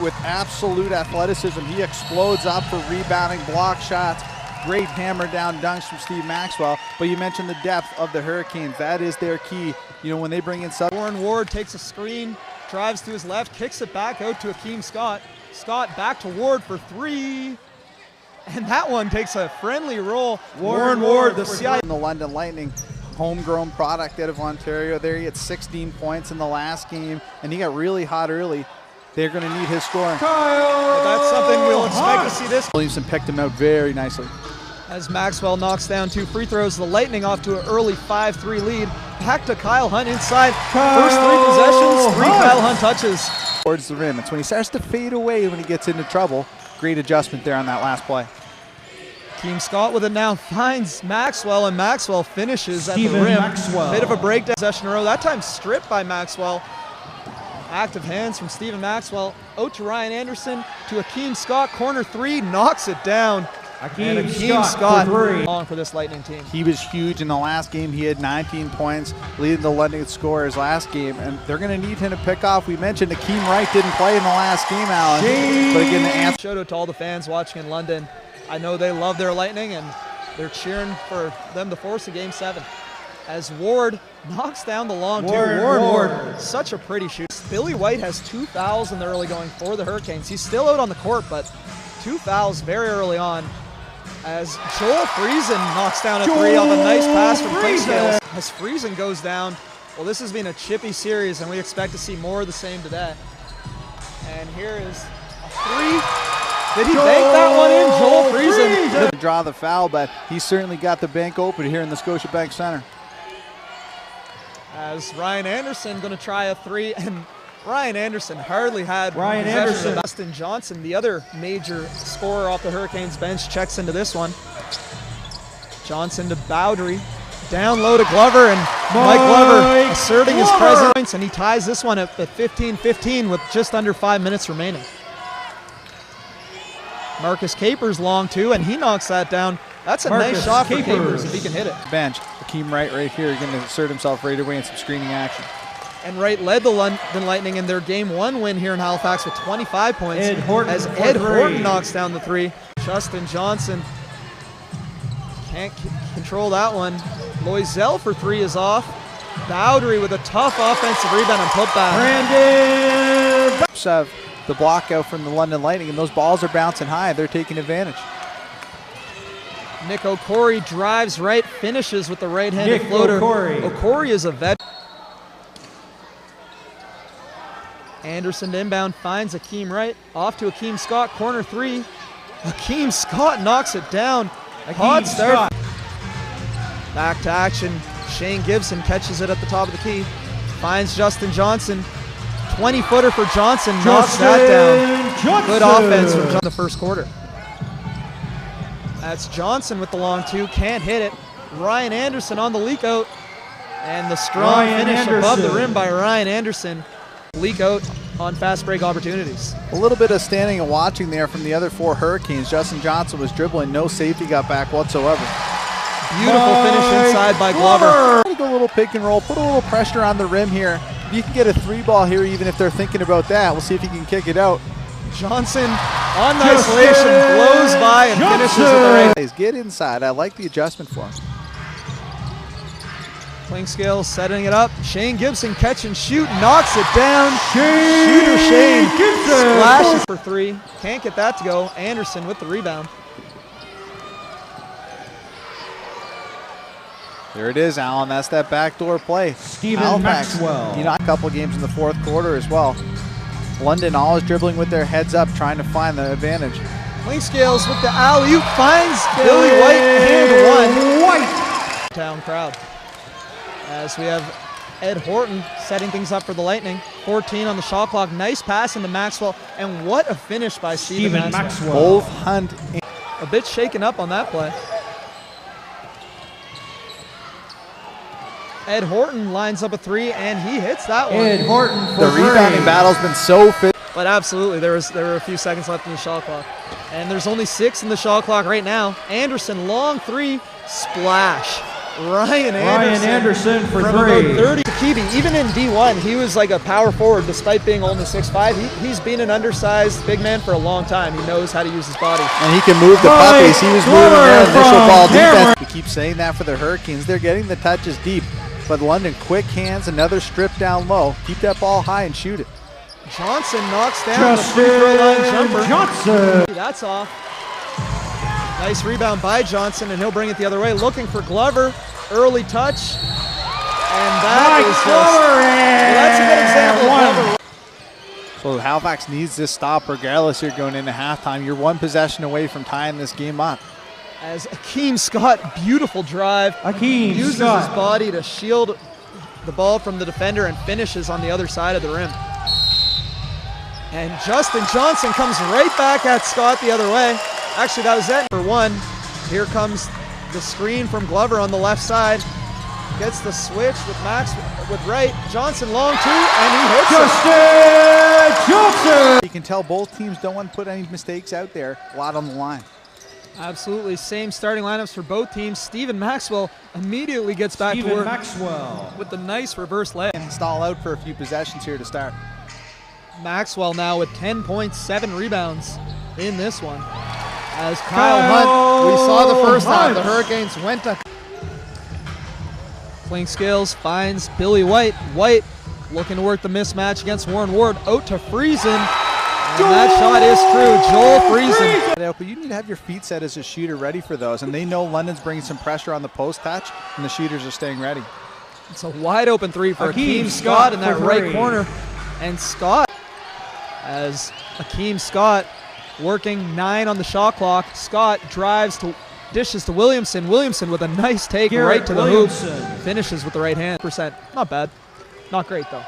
With absolute athleticism, he explodes up for rebounding, block shots, great hammer down dunks from Steve Maxwell. But you mentioned the depth of the Hurricanes. That is their key. You know, when they bring in Warren Ward takes a screen, drives to his left, kicks it back out to Akeem Scott. Scott back to Ward for three. And that one takes a friendly roll. Warren Ward, the CI. The London Lightning, homegrown product out of Ontario. There he had 16 points in the last game, and he got really hot early. They're going to need his scoring. But that's something we'll expect to see this. Williamson picked him out very nicely. As Maxwell knocks down 2 free throws, the Lightning off to an early 5-3 lead. Back to Kyle Hunt inside. First 3 possessions, 3 Kyle Hunt touches. Towards the rim. It's when he starts to fade away when he gets into trouble. Great adjustment there on that last play. Akeem Scott with it now, finds Maxwell, and Maxwell finishes at the rim. Bit of a breakdown possession in a row. That time stripped by Maxwell. Active hands from Stephen Maxwell. Out to Ryan Anderson, to Akeem Scott. Corner 3, knocks it down. Akeem Scott long for this Lightning team. He was huge in the last game. He had 19 points, leading the London scorers last game, and they're going to need him to pick off. We mentioned Akeem Wright didn't play in the last game, Alan. But again, the answer. Shout out to all the fans watching in London. I know they love their Lightning, and they're cheering for them to force a Game 7. As Ward knocks down the long two. Warren Ward, such a pretty shoot. Billy White has 2 fouls in the early going for the Hurricanes. He's still out on the court, but 2 fouls very early on. As Joel Friesen knocks down a 3 off a nice pass from Clinkscales. As Friesen goes down, well, this has been a chippy series, and we expect to see more of the same today. And here is a 3. Did he bank that one in? Joel Friesen. Draw the foul, but he certainly got the bank open here in the Scotiabank Center. As Ryan Anderson going to try a 3, and Ryan Anderson hardly had possession. Dustin Johnson, the other major scorer off the Hurricanes bench, checks into this one. Johnson to Bowdry, down low to Glover, and Mike Glover asserting his presence, and he ties this one up at 15-15 with just under 5 minutes remaining. Marcus Capers long two, and he knocks that down. That's a nice shot for Capers if he can hit it. Bench, Akeem Wright right here, going to assert himself right away in some screening action. And Wright led the London Lightning in their Game 1 win here in Halifax with 25 points. Ed Horton knocks down the 3. Justin Johnson can't control that one. Loisel for 3 is off. Bowdry with a tough offensive rebound and putback. Brandon! The block out from the London Lightning, and those balls are bouncing high. They're taking advantage. Nick O'Corey drives right, finishes with the right-handed floater. O'Corey is a vet. Anderson to inbound, finds Akeem Wright. Off to Akeem Scott, corner 3. Akeem Scott knocks it down. Hot start. Back to action. Shane Gibson catches it at the top of the key. Finds Justin Johnson. 20-footer for Johnson, knocks that down. Good offense from Johnson in the first quarter. That's Johnson with the long 2, can't hit it. Ryan Anderson on the leak out. And the strong finish above the rim by Ryan Anderson. Leak out on fast break opportunities. A little bit of standing and watching there from the other 4 Hurricanes. Justin Johnson was dribbling, no safety got back whatsoever. Beautiful finish inside by Glover. Go a little pick and roll, put a little pressure on the rim here. You can get a 3-ball here even if they're thinking about that. We'll see if he can kick it out. Johnson on isolation, blows by and finishes with the right. Get inside. I like the adjustment for him. Clinkscales setting it up. Shane Gibson catch and shoot, knocks it down. Shooter Shane splashes for 3. Can't get that to go. Anderson with the rebound. There it is, Alan. That's that backdoor play. Stephen Maxwell. You know, a couple games in the 4th quarter as well. London always dribbling with their heads up, trying to find the advantage. Clinkscales with the alley-oop, finds Billy White, and 1. Town crowd. As we have Ed Horton setting things up for the Lightning. 14 on the shot clock. Nice pass into Maxwell, and what a finish by Stephen Maxwell. Both Hunt. A bit shaken up on that play. Ed Horton lines up a 3, and he hits that one. Ed Horton for the rebounding battle's been so fit. But absolutely, there were a few seconds left in the shot clock. And there's only 6 in the shot clock right now. Anderson, long 3, splash. Ryan Anderson for from three. about 30. Kiwi, even in D1, he was like a power forward despite being only 6'5". He's been an undersized big man for a long time. He knows how to use his body. And he can move the puppies. He was moving their initial ball defense. We keep saying that for the Hurricanes. They're getting the touches deep. But London, quick hands, another strip down low. Keep that ball high and shoot it. Johnson knocks down the free throw line jumper. Johnson. That's off. Nice rebound by Johnson, and he'll bring it the other way. Looking for Glover. Early touch. And that is just, well, that's a good example of Glover. So Halifax needs this stop regardless here going into halftime. You're one possession away from tying this game up. As Akeem Scott, beautiful drive. Akeem uses Scott. his body to shield the ball from the defender and finishes on the other side of the rim. And Justin Johnson comes right back at Scott the other way. Actually, that was it for one. Here comes the screen from Glover on the left side. Gets the switch with Max with right. Johnson long two, and he hits Justin Johnson. You can tell both teams don't want to put any mistakes out there. A lot on the line. Absolutely, same starting lineups for both teams. Stephen Maxwell immediately gets back to work with the nice reverse layup. And stall out for a few possessions here to start. Maxwell now with 10.7 rebounds in this one. As Kyle Hunt, we saw the first half, the Hurricanes went to playing skills, finds Billy White. White looking to work the mismatch against Warren Ward, out to Friesen. And that shot is true, Joel Friesen. But you need to have your feet set as a shooter ready for those, and they know London's bringing some pressure on the post touch, and the shooters are staying ready. It's a wide open three for Akeem Scott in that right corner. And Scott, as Akeem Scott working 9 on the shot clock. Scott drives to dishes to Williamson. Williamson with a nice take right to the hoop. Finishes with the right hand. Not bad. Not great though.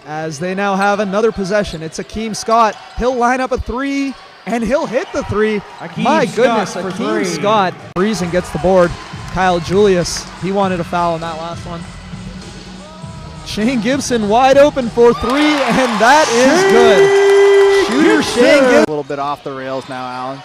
As they now have another possession. It's Akeem Scott. He'll line up a three and he'll hit the three. My goodness, Akeem Scott. Friesen gets the board. Kyle Julius, he wanted a foul on that last one. Shane Gibson wide open for three, and that is good. Shooter Shane Gibson. A little bit off the rails now, Alan.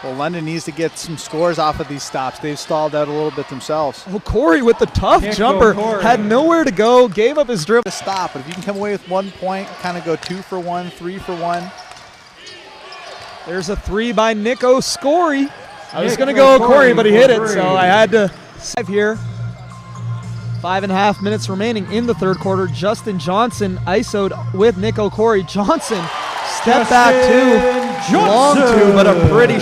Well, London needs to get some scores off of these stops. They've stalled out a little bit themselves. Oh, Corey with the tough jumper. Had nowhere to go, gave up his dribble. Stop, but if you can come away with 1 point, kind of go 2 for 1, 3 for 1. There's a three by Nico Scory. I was going to go Corey, but he hit it, so I had to save here. 5.5 minutes remaining in the third quarter. Justin Johnson isoed with Nico Corey. Johnson step back two, long two, but a pretty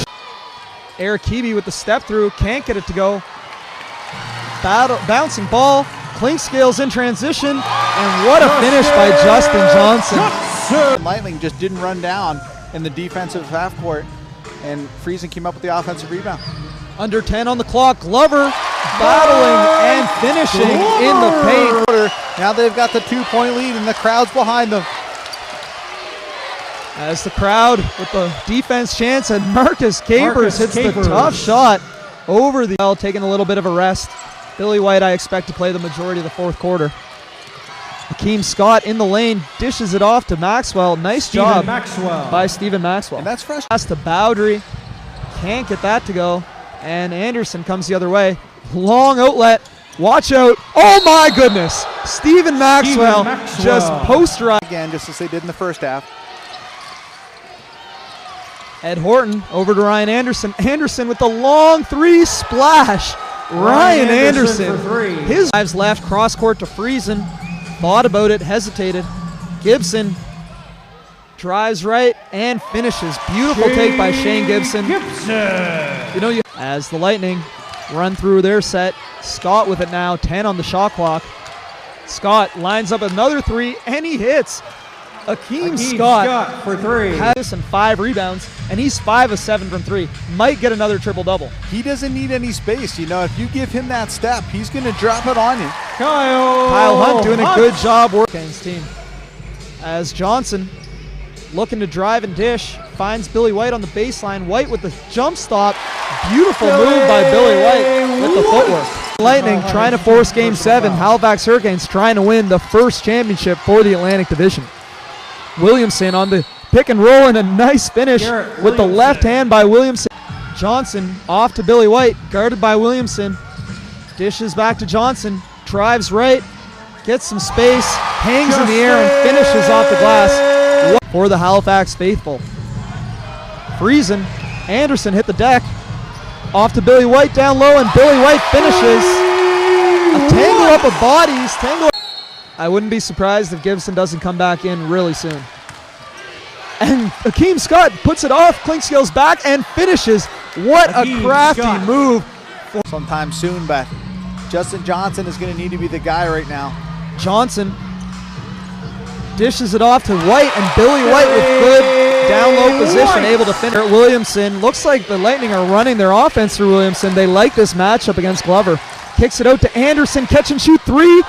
Eric Keeby with the step through, can't get it to go. Bouncing ball, Clinkscales in transition, and what a finish by Justin Johnson. Lightning just didn't run down in the defensive half court, and Friesen came up with the offensive rebound. Under 10 on the clock, Glover battling and finishing in the paint. Now they've got the 2-point lead and the crowd's behind them. As the crowd with the defense chance, and Marcus Capers hits the tough shot over the ball, taking a little bit of a rest. Billy White, I expect to play the majority of the fourth quarter. Akeem Scott in the lane, dishes it off to Maxwell. Nice job by Stephen Maxwell. And that's fresh. Pass to Bowdry, can't get that to go. And Anderson comes the other way. Long outlet. Watch out. Oh my goodness. Stephen Maxwell just posterized. Again, just as they did in the first half. Ed Horton over to Ryan Anderson. Anderson with the long three splash. Ryan Anderson. His drives left, cross court to Friesen. Thought about it, hesitated. Gibson drives right and finishes. Beautiful take by Shane Gibson. You know, as the Lightning run through their set, Scott with it now, 10 on the shot clock. Scott lines up another three and he hits. Akeem Scott for three. Has 5 rebounds, and he's 5 of 7 from 3. Might get another triple-double. He doesn't need any space. You know, if you give him that step, he's going to drop it on you. Kyle Hunt doing a good job working his team. As Johnson looking to drive and dish, finds Billy White on the baseline. White with the jump stop. Beautiful move by Billy White with the footwork. Lightning trying to force Game 7. Halifax Hurricanes trying to win the first championship for the Atlantic Division. Williamson on the pick and roll and a nice finish with the left hand by Williamson. Johnson off to Billy White, guarded by Williamson. Dishes back to Johnson, drives right, gets some space, hangs in the air and finishes off the glass for the Halifax faithful. Friesen, Anderson hit the deck, off to Billy White down low, and Billy White finishes. A tangle up of bodies, I wouldn't be surprised if Gibson doesn't come back in really soon. And Akeem Scott puts it off, Clinkscale's back and finishes. What a crafty move. Sometime soon, but Justin Johnson is going to need to be the guy right now. Johnson dishes it off to White, and Billy White with good down low position, able to finish. Williamson, looks like the Lightning are running their offense through Williamson. They like this matchup against Glover. Kicks it out to Anderson, catch and shoot three.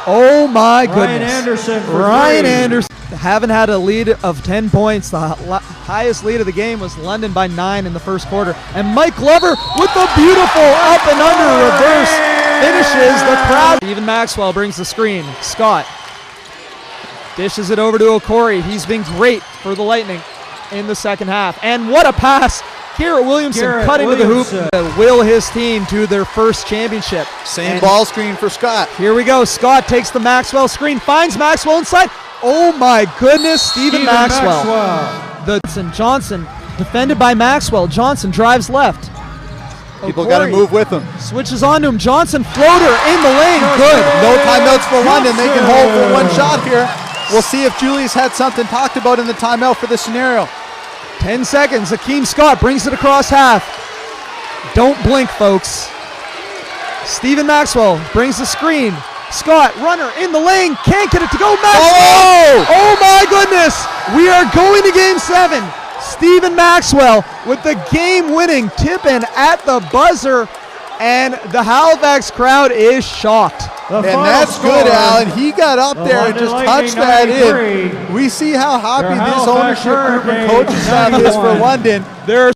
Oh my goodness. Ryan Anderson. Haven't had a lead of 10 points. The highest lead of the game was London by 9 in the first quarter. And Mike Glover with the beautiful up and under reverse finishes the crowd. Stephen Maxwell brings the screen. Scott dishes it over to O'Corey. He's been great for the Lightning in the second half. And what a pass. Garrett Williamson cutting to the hoop. Will his team to their first championship. Same ball screen for Scott. Here we go. Scott takes the Maxwell screen, finds Maxwell inside. Oh my goodness, Stephen Maxwell. Johnson defended by Maxwell. Johnson drives left. People got to move with him. Switches on to him. Johnson floater in the lane. Good. No timeouts for London. They can hold for one shot here. We'll see if Julius had something talked about in the timeout for this scenario. 10 seconds. Akeem Scott brings it across half. Don't blink, folks. Stephen Maxwell brings the screen. Scott, runner in the lane, can't get it to go. Maxwell! Oh my goodness! We are going to game 7. Stephen Maxwell with the game-winning tip-in at the buzzer, and the Halifax crowd is shocked. And that's good, Alan. He got up there and just touched that in. We see how happy this ownership group and coaching staff is for London. They're